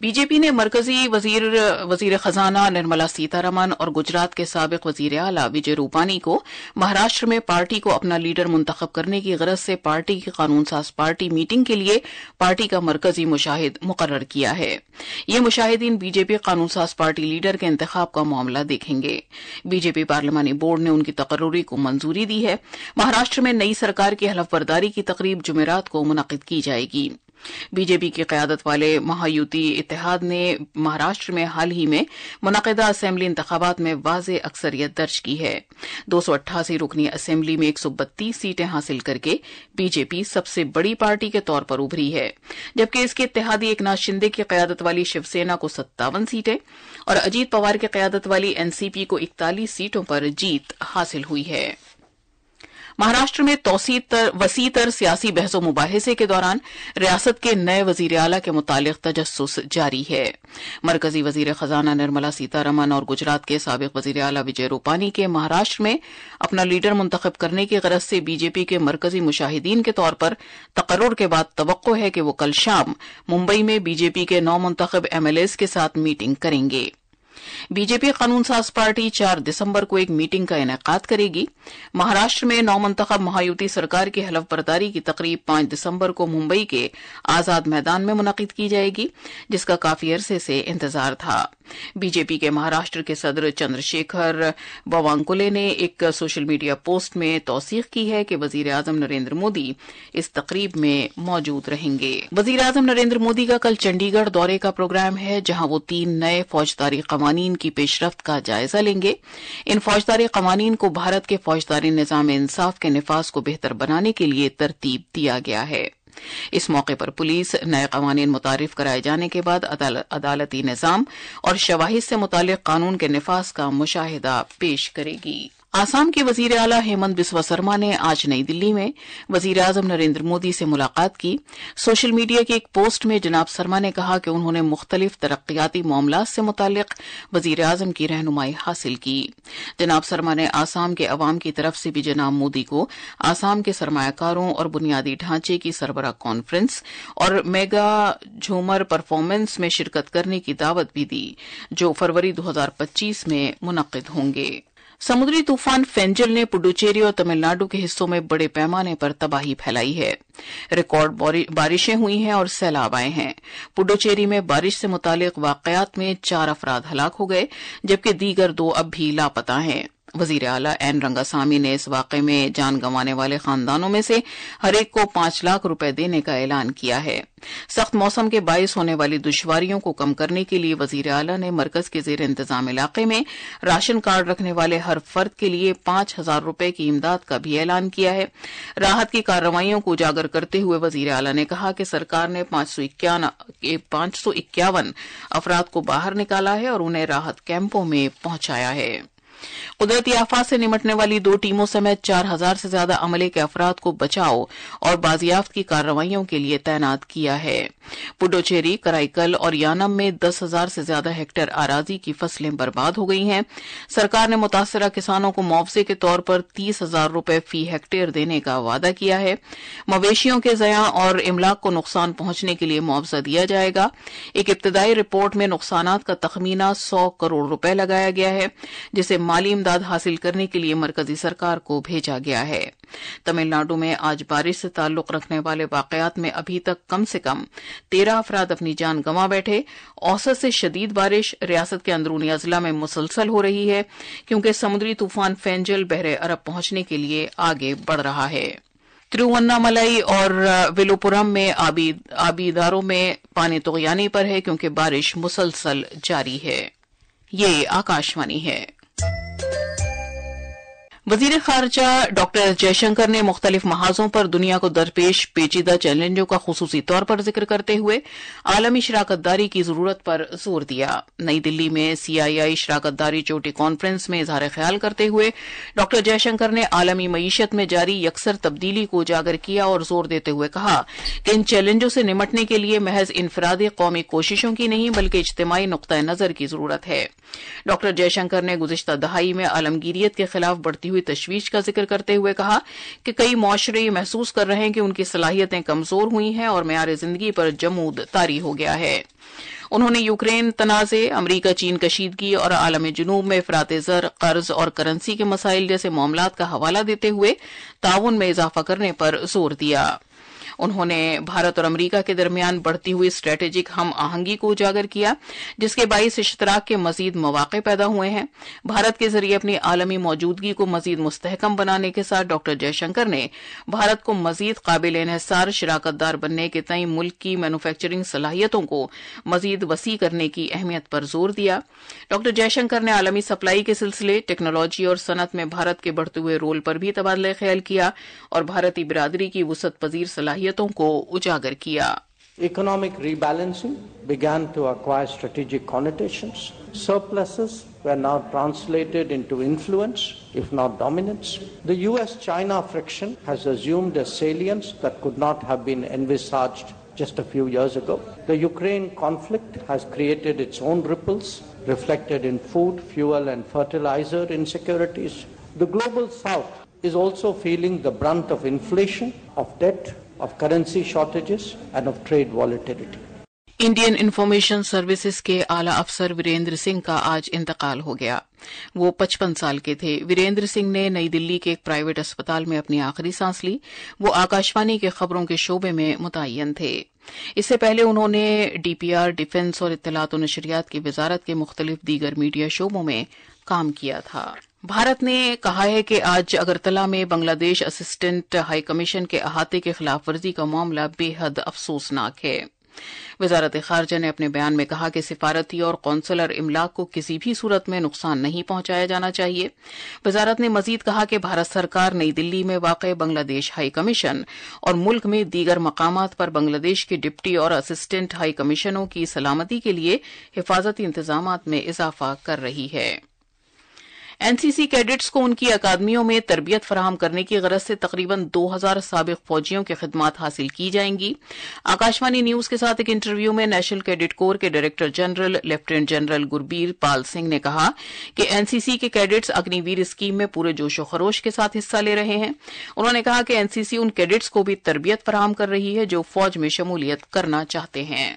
B J پی نے مرکزی وزیر خزانہ نرملا سیتارمن اور گجرات کے سابق وزیر اعلی وجے روپانی کو مہاراشٹر میں پارٹی کو اپنا لیڈر منتخب کرنے کی غرض سے پارٹی کی قانون ساز پارٹی میٹنگ کے لیے پارٹی کا مرکزی مشاہد مقرر کیا ہے۔ یہ مشاہدین بی جے پی قانون ساز پارٹی لیڈر کے انتخاب کا معاملہ دیکھیں گے۔ بی جے پی پارلیمانی بورڈ نے ان کی تقرری کو منظوری دی ہے۔ مہاراشٹر میں نئی سرکار کی حلف برداری کی تقریب جمعرات کو منعقد کی جائے گی۔ بی جے پی کی قیادت والے مہایوتی اتحاد نے مہاراشٹر میں حال ہی میں منعقدہ اسمبلی انتخابات میں واضح اکثریت درج کی ہے۔ 288 رکنی اسمبلی میں 132 سیٹیں حاصل کر کے بی جے پی سب سے بڑی پارٹی کے طور پر ابھری ہے، جبکہ اس کے اتحادی ایکناتھ شندے کی قیادت والی شیو سینا کو 57 سیٹیں اور اجیت پوار کی قیادت والی این سی پی کو 41 سیٹوں پر جیت حاصل ہوئی ہے۔ مہاراشٹر میں وسیع تر سیاسی بحث و مباحثے کے دوران ریاست کے نئے وزیر اعلی کے متعلق تجسس جاری ہے۔ مرکزی وزیر خزانہ نرملا سیتارمن اور گجرات کے سابق وزیر اعلی وجے روپانی کے مہاراشٹر میں اپنا لیڈر منتخب کرنے کی غرض سے بی جے پی کے مرکزی مشاہدین کے طور پر تقرر کے بعد توقع ہے کہ وہ کل شام ممبئی میں بی جے پی کے نو منتخب ایم ایل ایز کے ساتھ میٹنگ کریں گے۔ بی جے پی قانون ساز پارٹی 4 دسمبر کو ایک میٹنگ کا انعقاد کرے گی۔ مہاراشٹر میں نو منتخب مہایوتی سرکار کی حلف برداری کی تقریب 5 دسمبر کو ممبئی کے آزاد میدان میں منعقد کی جائے گی، جس کا کافی عرصے سے انتظار تھا۔ بی جے پی کے مہاراشٹر کے صدر چندر شیکھر باوانکولے نے ایک سوشل میڈیا پوسٹ میں توثیق کی ہے کہ وزیر اعظم نریندر مودی اس تقریب میں موجود رہیں گے۔ وزیر اعظم نریندر مودی کا کل چنڈی گڑھ دورے کا پروگرام ہے، جہاں وہ 3 نئے فوجداری قوانین کی پیش رفت کا جائزہ لیں گے۔ ان فوجداری قوانین کو بھارت کے فوجداری نظام انصاف کے نفاذ کو بہتر بنانے کے لیے ترتیب دیا گیا ہے۔ اس موقع پر پولیس نئے قوانین متعارف کرائے جانے کے بعد عدالتی نظام اور شواہد سے متعلق قانون کے نفاذ کا مشاہدہ پیش کرے گی۔ آسام کے وزیر اعلی ہیمنت بسوا سرما نے آج نئی دلی میں وزیر اعظم نریندر مودی سے ملاقات کی۔ سوشل میڈیا کی ایک پوسٹ میں جناب سرما نے کہا کہ انہوں نے مختلف ترقیاتی معاملات سے متعلق وزیر اعظم کی رہنمائی حاصل کی۔ جناب سرما نے آسام کے عوام کی طرف سے بھی جناب مودی کو آسام کے سرمایہ کاروں اور بنیادی ڈھانچے کی سربراہ کانفرنس اور میگا جھومر پرفارمنس میں شرکت کرنے کی دعوت بھی دی، جو فروری 2025 میں منعقد ہوں گے۔ سمندری طوفان فینجل نے پڈوچیری اور تمل ناڈو کے حصوں میں بڑے پیمانے پر تباہی پھیلائی ہے۔ ریکارڈ بارشیں ہوئی ہیں اور سیلاب آئے ہیں۔ پڈوچیری میں بارش سے متعلق واقعات میں 4 افراد ہلاک ہو گئے، جبکہ دیگر 2 اب بھی لاپتہ ہیں۔ وزیر اعلیٰ این رنگاسامی نے اس واقعے میں جان گنوانے والے خاندانوں میں سے ہر ایک کو 5 لاکھ روپے دینے کا اعلان کیا ہے۔ سخت موسم کے باعث ہونے والی دشواریوں کو کم کرنے کے لیے وزیر اعلیٰ نے مرکز کے زیر انتظام علاقے میں راشن کارڈ رکھنے والے ہر فرد کے لیے 5,000 روپے کی امداد کا بھی اعلان کیا ہے۔ راحت کی کارروائیوں کو اجاگر کرتے ہوئے وزیر اعلیٰ نے کہا کہ سرکار نے 551 افراد کو باہر نکالا ہے اور انہیں راحت کیمپوں میں پہنچایا ہے۔ قدرتی آفات سے نمٹنے والی 2 ٹیموں سمیت 4,000 سے زیادہ عملے کے افراد کو بچاؤ اور بازیافت کی کارروائیوں کے لیے تعینات کیا ہے۔ پڈوچیری، کرائیکل اور یانم میں 10,000 سے زیادہ ہیکٹر اراضی کی فصلیں برباد ہو گئی ہیں۔ سرکار نے متاثرہ کسانوں کو معاوضے کے طور پر 30,000 روپے فی ہیکٹر دینے کا وعدہ کیا ہے۔ مویشیوں کے زیاں اور املاک کو نقصان پہنچنے کے لیے معاوضہ دیا جائے گا۔ ایک ابتدائی رپورٹ میں نقصانات کا تخمینہ 100 کروڑ روپے لگایا گیا ہے، جسے مالی امداد حاصل کرنے کے لیے مرکزی سرکار کو بھیجا گیا ہے۔ تمل ناڈو میں آج بارش سے تعلق رکھنے والے واقعات میں ابھی تک کم سے کم 13 افراد اپنی جان گنوا بیٹھے۔ اوسط سے شدید بارش ریاست کے اندرونی اضلاع میں مسلسل ہو رہی ہے، کیونکہ سمندری طوفان فینجل بحر عرب پہنچنے کے لیے آگے بڑھ رہا ہے۔ ترووناملائی اور ویلوپورم میں آبی اداروں میں پانی طغیانی پر ہے، کیونکہ بارش مسلسل جاری ہے۔ یہ آکاشوانی ہے۔ وزیر خارجہ ڈاکٹر ایس جے شنکر نے مختلف محاذوں پر دنیا کو درپیش پیچیدہ چیلنجوں کا خصوصی طور پر ذکر کرتے ہوئے عالمی شراکت داری کی ضرورت پر زور دیا۔ نئی دلی میں CII شراکت داری چوٹی کانفرنس میں اظہار خیال کرتے ہوئے ڈاکٹر جے شنکر نے عالمی معیشت میں جاری یکسر تبدیلی کو اجاگر کیا اور زور دیتے ہوئے کہا کہ ان چیلنجوں سے نمٹنے کے لیے محض انفرادی قومی کوششوں کی نہیں بلکہ اجتماعی نقطہ نظر کی ضرورت ہے۔ ڈاکٹر جے شنکر نے گزشتہ دہائی میں عالمگیریت کے خلاف بڑھتی ہوئی تشویش کا ذکر کرتے ہوئے کہا کہ کئی معاشرے یہ محسوس کر رہے ہیں کہ ان کی صلاحیتیں کمزور ہوئی ہیں اور معیار زندگی پر جمود طاری ہو گیا ہے۔ انہوں نے یوکرین تنازع، امریکہ چین کشیدگی اور عالم جنوب میں افراط زر، قرض اور کرنسی کے مسائل جیسے معاملات کا حوالہ دیتے ہوئے تعاون میں اضافہ کرنے پر زور دیا۔ انہوں نے بھارت اور امریکہ کے درمیان بڑھتی ہوئی اسٹریٹجک ہم آہنگی کو اجاگر کیا، جس کے باعث اشتراک کے مزید مواقع پیدا ہوئے ہیں۔ بھارت کے ذریعے اپنی عالمی موجودگی کو مزید مستحکم بنانے کے ساتھ ڈاکٹر جے شنکر نے بھارت کو مزید قابل انحصار شراکت دار بننے کے تئیں ملک کی مینوفیکچرنگ صلاحیتوں کو مزید وسیع کرنے کی اہمیت پر زور دیا۔ ڈاکٹر جے شنکر نے عالمی سپلائی کے سلسلے، ٹیکنالوجی اور صنعت میں بھارت کے بڑھتے ہوئے رول پر بھی تبادلہ خیال کیا اور بھارتی برادری کی وسعت پذیر صلاحیتوں کو اجاگر کیا۔ Economic rebalancing began to acquire strategic connotations. Surpluses were now translated into influence, if not dominance. The US-China friction has assumed a salience that could not have been envisaged just a few years ago. The Ukraine conflict has created its own ripples, reflected in food, fuel, and fertilizer insecurities. The global south is also feeling the brunt of inflation, of debt, of currency shortages, and of trade volatility. Indian information services کے اعلی افسر وریندر سنگھ کا آج انتقال ہو گیا۔ وہ 55 سال کے تھے۔ وریندر سنگھ نے نئی دلی کے ایک پرائیویٹ اسپتال میں اپنی آخری سانس لی۔ وہ آکاشوانی کے خبروں کے شعبے میں متعین تھے۔ اس سے پہلے انہوں نے ڈی پی آر، ڈیفنس اور اطلاعات و نشریات کی وزارت کے مختلف دیگر میڈیا شعبوں میں کام کیا تھا۔ بھارت نے کہا ہے کہ آج اگرتلہ میں بنگلہ دیش اسسٹنٹ ہائی کمیشن کے احاطے کی خلاف ورزی کا معاملہ بے حد افسوسناک ہے۔ وزارت خارجہ نے اپنے بیان میں کہا کہ سفارتی اور قونصلر املاک کو کسی بھی صورت میں نقصان نہیں پہنچایا جانا چاہیے۔ وزارت نے مزید کہا کہ بھارت سرکار نئی دلی میں واقع بنگلہ دیش ہائی کمیشن اور ملک میں دیگر مقامات پر بنگلہ دیش کے ڈپٹی اور اسسٹنٹ ہائی کمیشنوں کی سلامتی کے لیے حفاظتی انتظامات میں اضافہ کر رہی ہے۔ این سی سی کیڈٹس کو ان کی اکادمیوں میں تربیت فراہم کرنے کی غرض سے تقریباً 2000 سابق فوجیوں کی خدمات حاصل کی جائیں گی۔ آکاشوانی نیوز کے ساتھ ایک انٹرویو میں نیشنل کیڈٹ کور کے director general lieutenant general گربیر Pal Singh نے کہا کہ این سی سی کے کیڈٹس اگنی ویر اسکیم میں پورے جوش و خروش کے ساتھ حصہ لے رہے ہیں۔ انہوں نے کہا کہ این سی سی ان کیڈٹس کو بھی تربیت فراہم کر رہی ہے جو فوج میں شمولیت کرنا چاہتے ہیں۔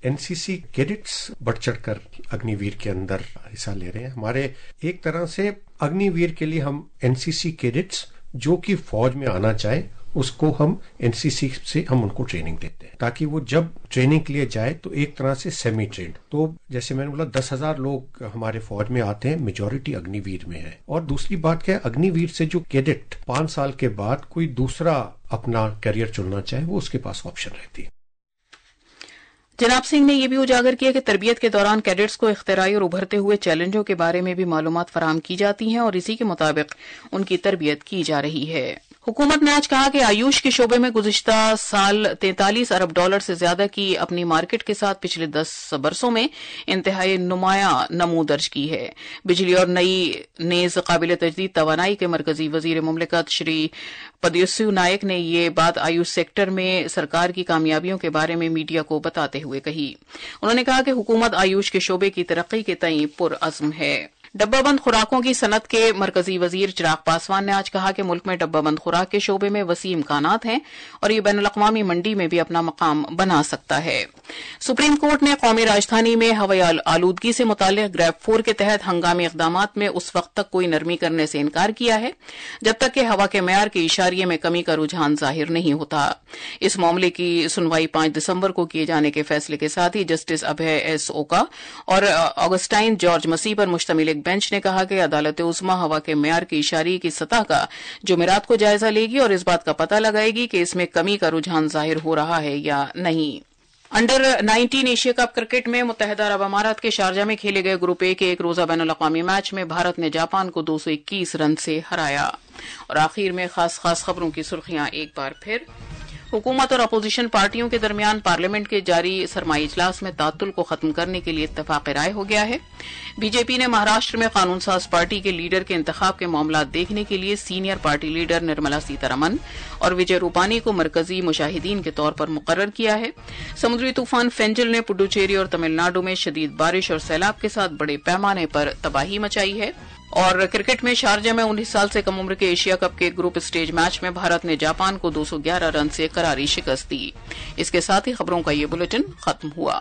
این سی سی کیڈٹس بڑھ چڑھ کر اگنی ویر کے اندر حصہ لے رہے ہیں۔ ہمارے ایک طرح سے اگنی ویر کے لیے ہم این سی سی کیڈٹس جو کہ فوج میں آنا چاہیں اس کو ہم این سی سی سے ہم ان کو ٹریننگ دیتے ہیں تاکہ وہ جب ٹریننگ کے لیے جائے تو ایک طرح سے سیمی ٹرینڈ۔ تو جیسے میں نے بولا 10,000 لوگ ہمارے فوج میں آتے ہیں، میجورٹی اگنی ویر میں ہے۔ اور دوسری بات کیا ہے، اگنی ویر سے جو کیڈٹ 5 سال کے بعد کوئی دوسرا اپنا کیریئر چننا چاہے وہ اس کے پاس آپشن رہتی ہے۔ جناب سنگھ نے یہ بھی اجاگر کیا کہ تربیت کے دوران کیڈٹس کو اختراعی اور ابھرتے ہوئے چیلنجوں کے بارے میں بھی معلومات فراہم کی جاتی ہیں اور اسی کے مطابق ان کی تربیت کی جا رہی ہے۔ حکومت نے آج کہا کہ آیوش کے شعبے میں گزشتہ سال 43 ارب ڈالر سے زیادہ کی اپنی مارکیٹ کے ساتھ پچھلے 10 برسوں میں انتہائی نمایاں نمو درج کی ہے۔ بجلی اور نئی نیز قابل تجدید توانائی کے مرکزی وزیر مملکت شری پدیسو نائک نے یہ بات آیوش سیکٹر میں سرکار کی کامیابیوں کے بارے میں میڈیا کو بتاتے ہوئے کہی۔ انہوں نے کہا کہ حکومت آیوش کے شعبے کی ترقی کے تئیں پرعزم ہے۔ ڈبہ بند خوراکوں کی صنعت کے مرکزی وزیر چراغ پاسوان نے آج کہا کہ ملک میں ڈبہ بند خوراک کے شعبے میں وسیع امکانات ہیں اور یہ بین الاقوامی منڈی میں بھی اپنا مقام بنا سکتا ہے۔ سپریم کورٹ نے قومی راجدھانی میں ہوئی آلودگی سے متعلق گریڈ 4 کے تحت ہنگامی اقدامات میں اس وقت تک کوئی نرمی کرنے سے انکار کیا ہے جب تک کہ ہوا کے معیار کے اشاریے میں کمی کا رجحان ظاہر نہیں ہوتا۔ اس معاملے کی سنوائی 5 دسمبر کو کیے جانے کے فیصلے کے ساتھ ہی جسٹس ابھے ایس اوکا اور آگسٹائن جارج مسیح پر مشتمل ایک بینچ نے کہا کہ عدالت عظمیٰ ہوا کے معیار کے اشاریے کی سطح کا جمعرات کو جائزہ لے گی اور اس بات کا پتہ لگائے گی کہ اس میں کمی کا رجحان ظاہر ہو رہا ہے یا نہیں۔ انڈر 19 ایشیا کپ کرکٹ میں متحدہ عرب امارات کے شارجہ میں کھیلے گئے گروپ اے کے ایک روزہ بین الاقوامی میچ میں بھارت نے جاپان کو 221 رن سے ہرایا۔ اور آخر میں خاص خبروں کی سرخیاں ایک بار پھر۔ حکومت اور اپوزیشن پارٹیوں کے درمیان پارلیمنٹ کے جاری سرمائی اجلاس میں تعطل کو ختم کرنے کے لیے اتفاق رائے ہو گیا ہے۔ بی جے پی نے مہاراشٹر میں قانون ساز پارٹی کے لیڈر کے انتخاب کے معاملات دیکھنے کے لیے senior party leader Nirmala Sitharaman اور وجے روپانی کو مرکزی مشاہدین کے طور پر مقرر کیا ہے۔ سمندری طوفان فینجل نے پڈوچیری اور تمل ناڈو میں شدید بارش اور سیلاب کے ساتھ بڑے پیمانے پر تباہی مچائی ہے۔ اور کرکٹ میں شارجہ میں 19 سال سے کم عمر کے ایشیا کپ کے گروپ اسٹیج میچ میں بھارت نے جاپان کو 211 رن سے کراری شکست دی۔ اس کے ساتھ ہی خبروں کا یہ بلیٹن ختم ہوا۔